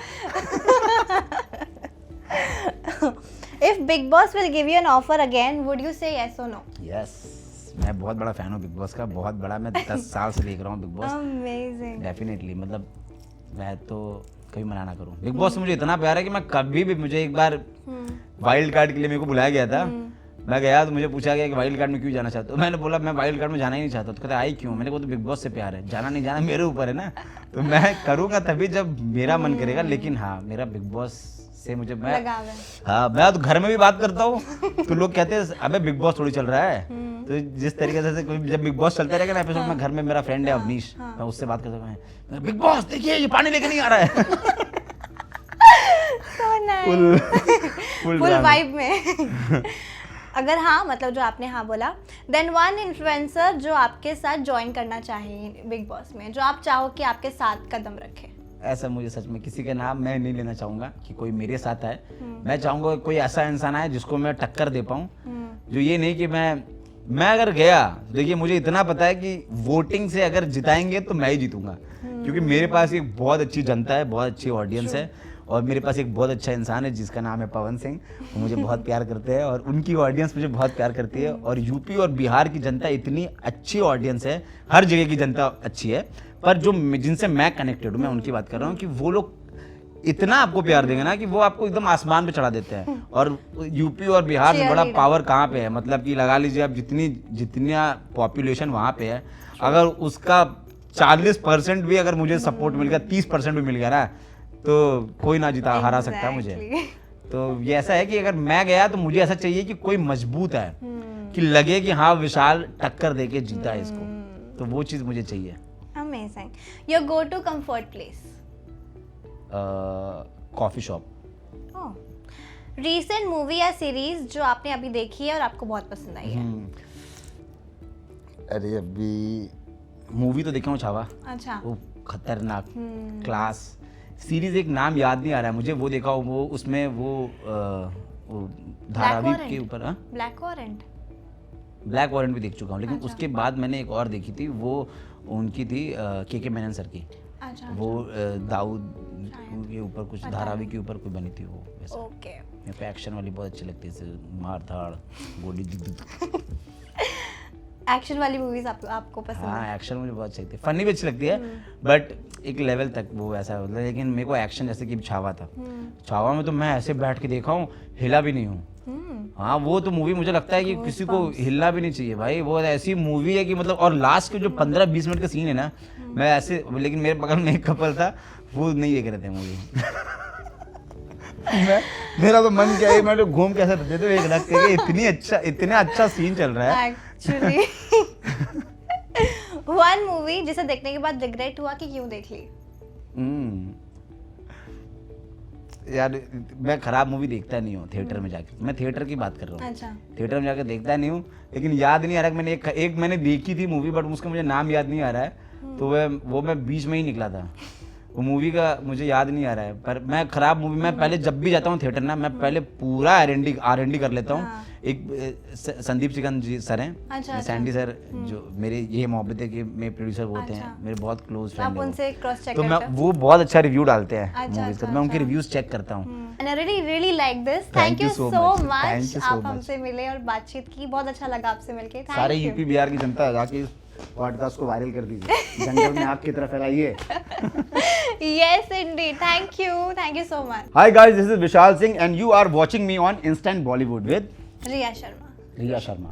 If Big Boss will give you an offer again, would you say yes or no? Yes, मैं बहुत बड़ा फैन हूँ बिग बॉस का, बहुत बड़ा, मैं 10 साल से देख रहा हूँ बिग बॉस। Amazing. डेफिनेटली, मतलब मैं तो कभी मना ना करूँ। बिग बॉस से मुझे इतना प्यार है कि मैं कभी भी, मुझे एक बार वाइल्ड कार्ड के लिए मेरे को बुलाया गया था, मैं गया तो मुझे पूछा गया कि वाइल्ड कार्ड में क्यों जाना चाहते हो, मैंने बोला मैं वाइल्ड कार्ड में जाना ही नहीं चाहता। तो कहते आई क्यों? मैंने कहा तो बिग बॉस से प्यार है, जाना नहीं जाना मेरे ऊपर है ना, तो मैं करूँगा तभी जब मेरा मन करेगा। लेकिन हाँ, मेरा बिग बॉस से मुझे, मैं हाँ, मैं तो घर में भी बात करता हूँ तो लोग कहते हैं अबे बिग बॉस थोड़ी चल रहा है। तो जिस तरीके से जब बिग बॉस चलता रहेगा ना एपिसोड में, घर में मेरा फ्रेंड है अवनीश, मैं उससे बात कर सकता हूँ, बिग बॉस देखिए ये पानी लेके नहीं आ रहा है। फुल वाइब में। अगर हाँ, मतलब जो आपने हाँ बोला, देन वन इन्फ्लुएंसर जो आपके साथ ज्वाइन करना चाहिए बिग बॉस में, जो आप चाहो कि आपके साथ कदम रखे। ऐसा मुझे सच में किसी का नाम मैं नहीं लेना चाहूंगा कि कोई मेरे साथ आए। मैं चाहूंगा कोई ऐसा इंसान आए जिसको मैं टक्कर दे पाऊं, जो ये नहीं कि मैं अगर गया, देखिए मुझे इतना पता है कि वोटिंग से अगर जिताएंगे तो मैं ही जीतूंगा, क्योंकि मेरे पास एक बहुत अच्छी जनता है, बहुत अच्छी ऑडियंस है, और मेरे पास एक बहुत अच्छा इंसान है जिसका नाम है पवन सिंह। वो मुझे बहुत प्यार करते हैं और उनकी ऑडियंस मुझे बहुत प्यार करती है। और यूपी और बिहार की जनता इतनी अच्छी ऑडियंस है, हर जगह की जनता अच्छी है, पर जो जिनसे मैं कनेक्टेड हूँ, मैं उनकी बात कर रहा हूँ कि वो लोग इतना आपको प्यार देंगे ना कि वो आपको एकदम आसमान पे चढ़ा देते हैं। और यूपी और बिहार में बड़ा पावर कहाँ पे है, मतलब कि लगा लीजिए आप जितनी पॉपुलेशन वहाँ पे है, अगर उसका 40% भी अगर मुझे सपोर्ट मिल गया, 30% भी मिल गया ना, तो कोई ना जिता हरा सकता मुझे। तो ये ऐसा है कि अगर मैं गया तो मुझे ऐसा चाहिए कि कोई मजबूत है, कि लगे कि हाँ विशाल टक्कर देके जीता है इसको, तो वो चीज़ मुझे चाहिए। Amazing. Your go-to comfort place? Coffee shop. Recent movie या सीरीज जो आपने अभी देखी है और आपको बहुत पसंद आई है? अरे अभी मूवी तो देखा हूँ छावा। अच्छा। वो खतरनाक, क्लास। सीरीज एक नाम याद नहीं आ रहा है मुझे, वो देखा हूँ, वो उसमें वो धारावी के ऊपर। Black warrant. ब्लैक वॉरेंट भी देख चुका हूँ, लेकिन उसके बाद मैंने एक और देखी थी, वो उनकी थी के मेनन सर की। अच्छा। वो दाऊद के ऊपर कुछ, धारावी के ऊपर कोई बनी थी वो, वैसा। ओके। मेरे को एक्शन वाली बहुत अच्छी लगती है, मार धाड़ गोली। एक्शन वाली मूवीज आपको पसंद है? हाँ, एक्शन मुझे बहुत अच्छी लगती है, फनी भी अच्छी लगती है, बट एक लेवल तक वो ऐसा होता है। लेकिन मेरे को एक्शन, जैसे कि छावा था, छावा में तो मैं ऐसे बैठ के देखा हूँ, हिला भी नहीं हूँ। हाँ, वो तो मूवी मुझे लगता है कि किसी को हिलना भी नहीं चाहिए भाई, वो ऐसी मूवी है कि मतलब, और लास्ट के जो 15-20 मिनट का सीन है ना, मैं ऐसे, लेकिन मेरे बगल में एक कपल था, वो नहीं देख रहे थे मूवी। मेरा तो मन क्या है, मैं तो घूम कैसे रहते थे एक रख के, इतना अच्छा सीन चल रहा है एक्चुअली। वन मूवी जिसे देखने के बाद रिग्रेट हुआ कि क्यों देख ली? यार मैं खराब मूवी देखता नहीं हूँ थिएटर में जाके, मैं थिएटर की बात कर रहा हूँ। अच्छा। थिएटर में जाके देखता नहीं हूँ, लेकिन याद नहीं आ रहा कि मैंने एक मैंने देखी थी मूवी, बट उसका मुझे नाम याद नहीं आ रहा है, तो वो मैं बीच में ही निकला था, वो मूवी का मुझे याद नहीं आ रहा है। पर मैं खराब मूवी, मैं पहले जब भी जाता हूँ थिएटर ना, मैं पहले पूरा R&D कर लेता हूँ। एक संदीप सिकंद जी सर हैं, अच्छा, सैंडी सर, जो मेरे ये मोहब्बत है कि मेरे प्रोड्यूसर बोलते हैं, मेरे बहुत क्लोज फ्रेंड हैं, उनसे क्रॉस चेक तो मैं वो बहुत अच्छा रिव्यू डालते हैं मूवीज का, मैं उनके रिव्यूज चेक करता हूँ। And I really like this. Thank you so much. आप हमसे मिले और बातचीत की, बहुत अच्छा लगा आपसे मिलके। सारे यूपी बिहार की जनता जाके इस पॉडकास्ट को वायरल कर दीजिए, जंगल में आपकी तरफ फैलाइए। Yes indeed. Thank you so much. Hi guys, this is Vishal Singh and you are watching me on Instant Bollywood with Riya Sharma. Riya Sharma.